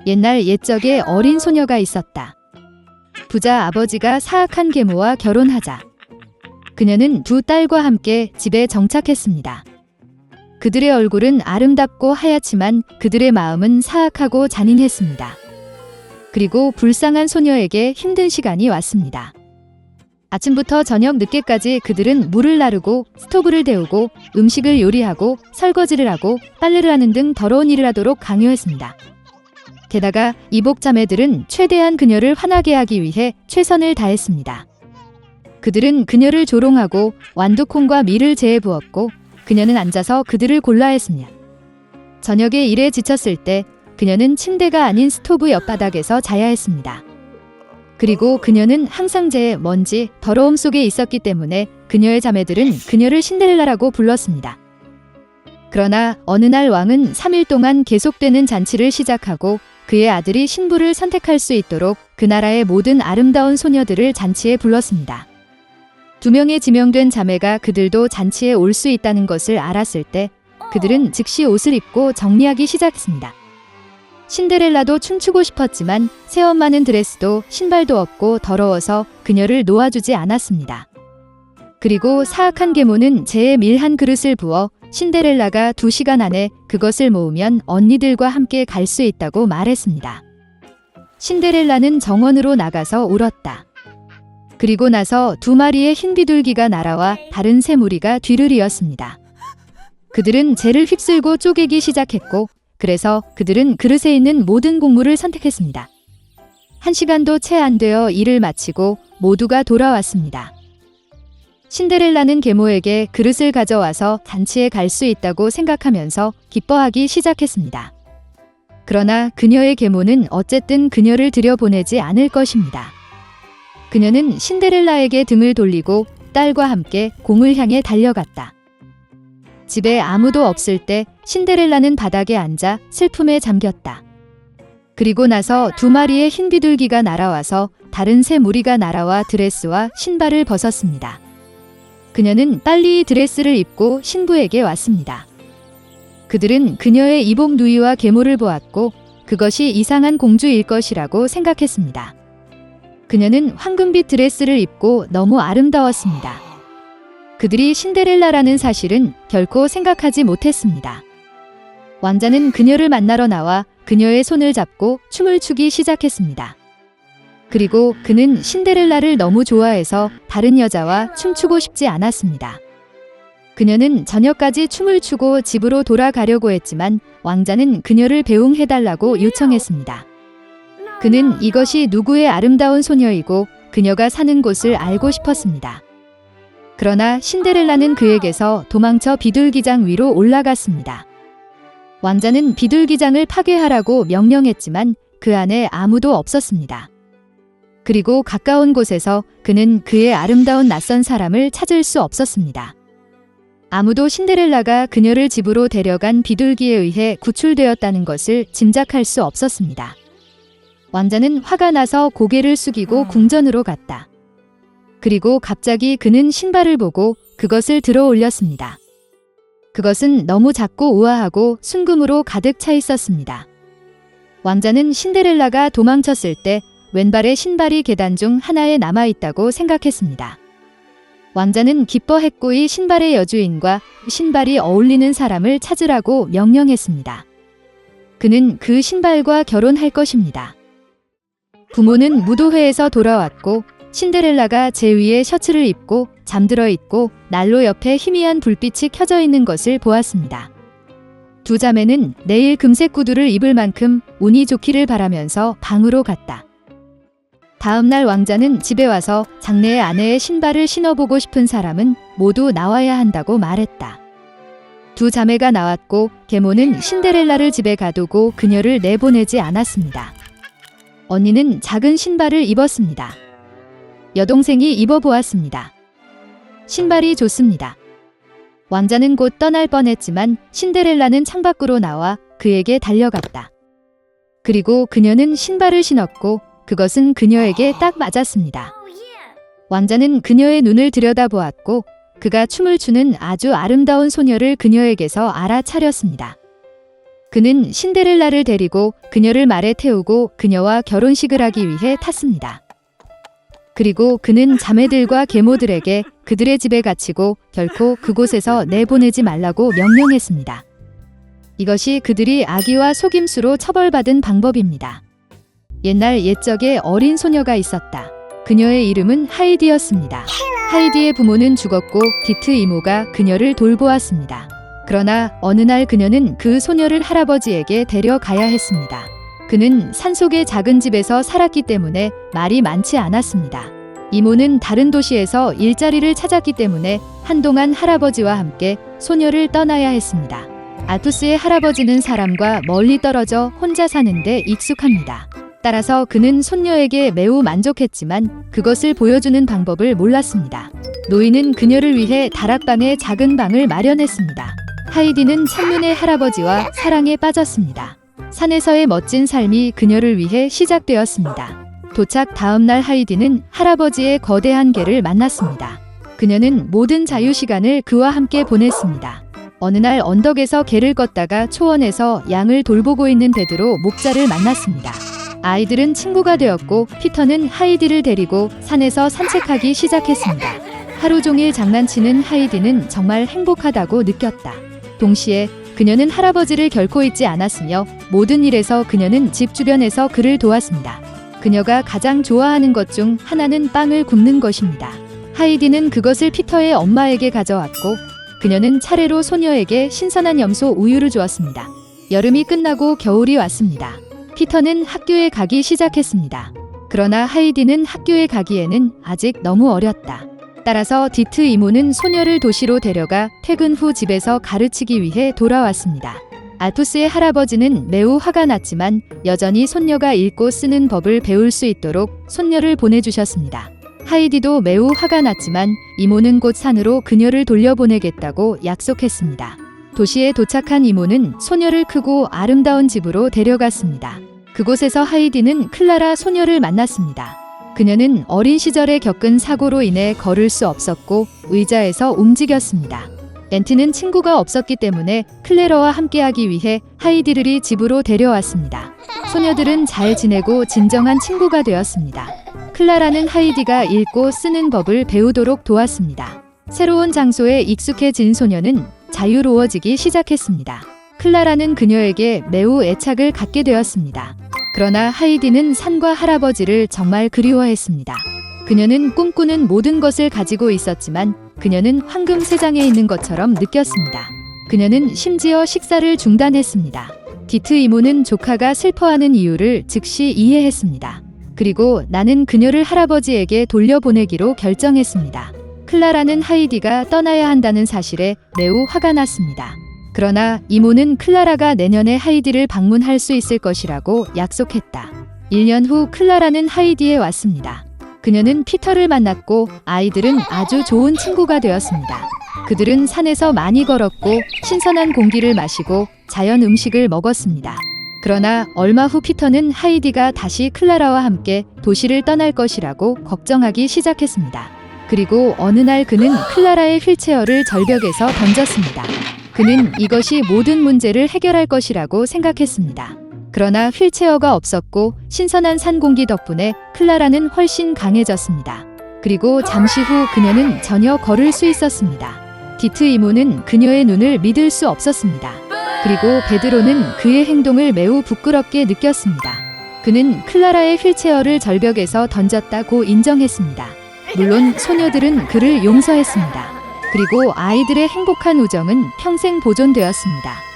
옛날 옛적에 어린 소녀가 있었다. 부자 아버지가 사악한 계모와 결혼하자 그녀는 두 딸과 함께 집에 정착했습니다. 그들의 얼굴은 아름답고 하얗지만 그들의 마음은 사악하고 잔인했습니다. 그리고 불쌍한 소녀에게 힘든 시간이 왔습니다. 아침부터 저녁 늦게까지 그들은 물을 나르고 스토브를 데우고 음식을 요리하고 설거지를 하고 빨래를 하는 등 더러운 일을 하도록 강요했습니다. 게다가 이복 자매들은 최대한 그녀를 화나게 하기 위해 최선을 다했습니다. 그들은 그녀를 조롱하고 완두콩과 밀을 재에 부었고 그녀는 앉아서 그들을 골라했습니다. 저녁에 일에 지쳤을 때 그녀는 침대가 아닌 스토브 옆바닥에서 자야 했습니다. 그리고 그녀는 항상 재에 먼지, 더러움 속에 있었기 때문에 그녀의 자매들은 그녀를 신데렐라라고 불렀습니다. 그러나 어느 날 왕은 3일 동안 계속되는 잔치를 시작하고 그의 아들이 신부를 선택할 수 있도록 그 나라의 모든 아름다운 소녀들을 잔치에 불렀습니다. 2명의 지명된 자매가 그들도 잔치에 올 수 있다는 것을 알았을 때 그들은 즉시 옷을 입고 정리하기 시작했습니다. 신데렐라도 춤추고 싶었지만 새엄마는 드레스도 신발도 없고 더러워서 그녀를 놓아주지 않았습니다. 그리고 사악한 계모는 재에 밀 한 그릇을 부어 신데렐라가 2시간 안에 그것을 모으면 언니들과 함께 갈 수 있다고 말했습니다. 신데렐라는 정원으로 나가서 울었다. 그리고 나서 2마리의 흰 비둘기가 날아와 다른 3무리가 뒤를 이었습니다. 그들은 재를 휩쓸고 쪼개기 시작했고 그래서 그들은 그릇에 있는 모든 곡물을 선택했습니다. 1시간도 채 안 되어 일을 마치고 모두가 돌아왔습니다. 신데렐라는 계모에게 그릇을 가져와서 잔치에 갈 수 있다고 생각하면서 기뻐하기 시작했습니다. 그러나 그녀의 계모는 어쨌든 그녀를 들여보내지 않을 것입니다. 그녀는 신데렐라에게 등을 돌리고 딸과 함께 공을 향해 달려갔다. 집에 아무도 없을 때 신데렐라는 바닥에 앉아 슬픔에 잠겼다. 그리고 나서 2마리의 흰 비둘기가 날아와서 다른 3무리가 날아와 드레스와 신발을 벗었습니다. 그녀는 빨리 드레스를 입고 신부에게 왔습니다. 그들은 그녀의 이복 누이와 계모를 보았고 그것이 이상한 공주일 것이라고 생각했습니다. 그녀는 황금빛 드레스를 입고 너무 아름다웠습니다. 그들이 신데렐라라는 사실은 결코 생각하지 못했습니다. 왕자는 그녀를 만나러 나와 그녀의 손을 잡고 춤을 추기 시작했습니다. 그리고 그는 신데렐라를 너무 좋아해서 다른 여자와 춤추고 싶지 않았습니다. 그녀는 저녁까지 춤을 추고 집으로 돌아가려고 했지만 왕자는 그녀를 배웅해달라고 요청했습니다. 그는 이것이 누구의 아름다운 소녀이고 그녀가 사는 곳을 알고 싶었습니다. 그러나 신데렐라는 그에게서 도망쳐 비둘기장 위로 올라갔습니다. 왕자는 비둘기장을 파괴하라고 명령했지만 그 안에 아무도 없었습니다. 그리고 가까운 곳에서 그는 그의 아름다운 낯선 사람을 찾을 수 없었습니다. 아무도 신데렐라가 그녀를 집으로 데려간 비둘기에 의해 구출되었다는 것을 짐작할 수 없었습니다. 왕자는 화가 나서 고개를 숙이고 궁전으로 갔다. 그리고 갑자기 그는 신발을 보고 그것을 들어 올렸습니다. 그것은 너무 작고 우아하고 순금으로 가득 차 있었습니다. 왕자는 신데렐라가 도망쳤을 때 왼발의 신발이 계단 중 하나에 남아있다고 생각했습니다. 왕자는 기뻐했고 이 신발의 여주인과 신발이 어울리는 사람을 찾으라고 명령했습니다. 그는 그 신발과 결혼할 것입니다. 부모는 무도회에서 돌아왔고 신데렐라가 제 위에 셔츠를 입고 잠들어 있고 난로 옆에 희미한 불빛이 켜져 있는 것을 보았습니다. 2 자매는 내일 금색 구두를 입을 만큼 운이 좋기를 바라면서 방으로 갔다. 다음 날 왕자는 집에 와서 장래의 아내의 신발을 신어보고 싶은 사람은 모두 나와야 한다고 말했다. 2 자매가 나왔고 계모는 신데렐라를 집에 가두고 그녀를 내보내지 않았습니다. 언니는 작은 신발을 입었습니다. 여동생이 입어보았습니다. 신발이 좋습니다. 왕자는 곧 떠날 뻔했지만 신데렐라는 창밖으로 나와 그에게 달려갔다. 그리고 그녀는 신발을 신었고 그것은 그녀에게 딱 맞았습니다. 왕자는 그녀의 눈을 들여다보았고 그가 춤을 추는 아주 아름다운 소녀를 그녀에게서 알아차렸습니다. 그는 신데렐라를 데리고 그녀를 말에 태우고 그녀와 결혼식을 하기 위해 탔습니다. 그리고 그는 자매들과 계모들에게 그들의 집에 갇히고 결코 그곳에서 내보내지 말라고 명령했습니다. 이것이 그들이 악의와 속임수로 처벌받은 방법입니다. 옛날 옛적에 어린 소녀가 있었다. 그녀의 이름은 하이디였습니다. 하이디의 부모는 죽었고 디트 이모가 그녀를 돌보았습니다. 그러나 어느 날 그녀는 그 소녀를 할아버지에게 데려가야 했습니다. 그는 산속의 작은 집에서 살았기 때문에 말이 많지 않았습니다. 이모는 다른 도시에서 일자리를 찾았기 때문에 한동안 할아버지와 함께 소녀를 떠나야 했습니다. 아투스의 할아버지는 사람과 멀리 떨어져 혼자 사는데 익숙합니다. 따라서 그는 손녀에게 매우 만족했지만 그것을 보여주는 방법을 몰랐습니다. 노인은 그녀를 위해 다락방에 작은 방을 마련했습니다. 하이디는 천문의 할아버지와 사랑에 빠졌습니다. 산에서의 멋진 삶이 그녀를 위해 시작되었습니다. 도착 다음 날 하이디는 할아버지의 거대한 개를 만났습니다. 그녀는 모든 자유 시간을 그와 함께 보냈습니다. 어느 날 언덕에서 개를 걷다가 초원에서 양을 돌보고 있는 베드로 목자를 만났습니다. 아이들은 친구가 되었고 피터는 하이디를 데리고 산에서 산책하기 시작했습니다. 하루 종일 장난치는 하이디는 정말 행복하다고 느꼈다. 동시에 그녀는 할아버지를 결코 잊지 않았으며 모든 일에서 그녀는 집 주변에서 그를 도왔습니다. 그녀가 가장 좋아하는 것 중 하나는 빵을 굽는 것입니다. 하이디는 그것을 피터의 엄마에게 가져왔고 그녀는 차례로 소녀에게 신선한 염소 우유를 주었습니다. 여름이 끝나고 겨울이 왔습니다. 피터는 학교에 가기 시작했습니다. 그러나 하이디는 학교에 가기에는 아직 너무 어렸다. 따라서 디트 이모는 소녀를 도시로 데려가 퇴근 후 집에서 가르치기 위해 돌아왔습니다. 아투스의 할아버지는 매우 화가 났지만 여전히 손녀가 읽고 쓰는 법을 배울 수 있도록 손녀를 보내주셨습니다. 하이디도 매우 화가 났지만 이모는 곧 산으로 그녀를 돌려보내겠다고 약속했습니다. 도시에 도착한 이모는 소녀를 크고 아름다운 집으로 데려갔습니다. 그곳에서 하이디는 클라라 소녀를 만났습니다. 그녀는 어린 시절에 겪은 사고로 인해 걸을 수 없었고 의자에서 움직였습니다. 앤티는 친구가 없었기 때문에 클레러와 함께하기 위해 하이디를 집으로 데려왔습니다. 소녀들은 잘 지내고 진정한 친구가 되었습니다. 클라라는 하이디가 읽고 쓰는 법을 배우도록 도왔습니다. 새로운 장소에 익숙해진 소녀는 자유로워지기 시작했습니다. 클라라는 그녀에게 매우 애착을 갖게 되었습니다. 그러나 하이디는 산과 할아버지를 정말 그리워했습니다. 그녀는 꿈꾸는 모든 것을 가지고 있었지만 그녀는 황금 세장에 있는 것처럼 느꼈습니다. 그녀는 심지어 식사를 중단했습니다. 디트 이모는 조카가 슬퍼하는 이유를 즉시 이해했습니다. 그리고 나는 그녀를 할아버지에게 돌려보내기로 결정했습니다. 클라라는 하이디가 떠나야 한다는 사실에 매우 화가 났습니다. 그러나 이모는 클라라가 내년에 하이디를 방문할 수 있을 것이라고 약속했다. 1년 후 클라라는 하이디에 왔습니다. 그녀는 피터를 만났고 아이들은 아주 좋은 친구가 되었습니다. 그들은 산에서 많이 걸었고 신선한 공기를 마시고 자연 음식을 먹었습니다. 그러나 얼마 후 피터는 하이디가 다시 클라라와 함께 도시를 떠날 것이라고 걱정하기 시작했습니다. 그리고 어느 날 그는 클라라의 휠체어를 절벽에서 던졌습니다. 그는 이것이 모든 문제를 해결할 것이라고 생각했습니다. 그러나 휠체어가 없었고 신선한 산 공기 덕분에 클라라는 훨씬 강해졌습니다. 그리고 잠시 후 그녀는 전혀 걸을 수 있었습니다. 디트 이모는 그녀의 눈을 믿을 수 없었습니다. 그리고 베드로는 그의 행동을 매우 부끄럽게 느꼈습니다. 그는 클라라의 휠체어를 절벽에서 던졌다고 인정했습니다. 물론 소녀들은 그를 용서했습니다. 그리고 아이들의 행복한 우정은 평생 보존되었습니다.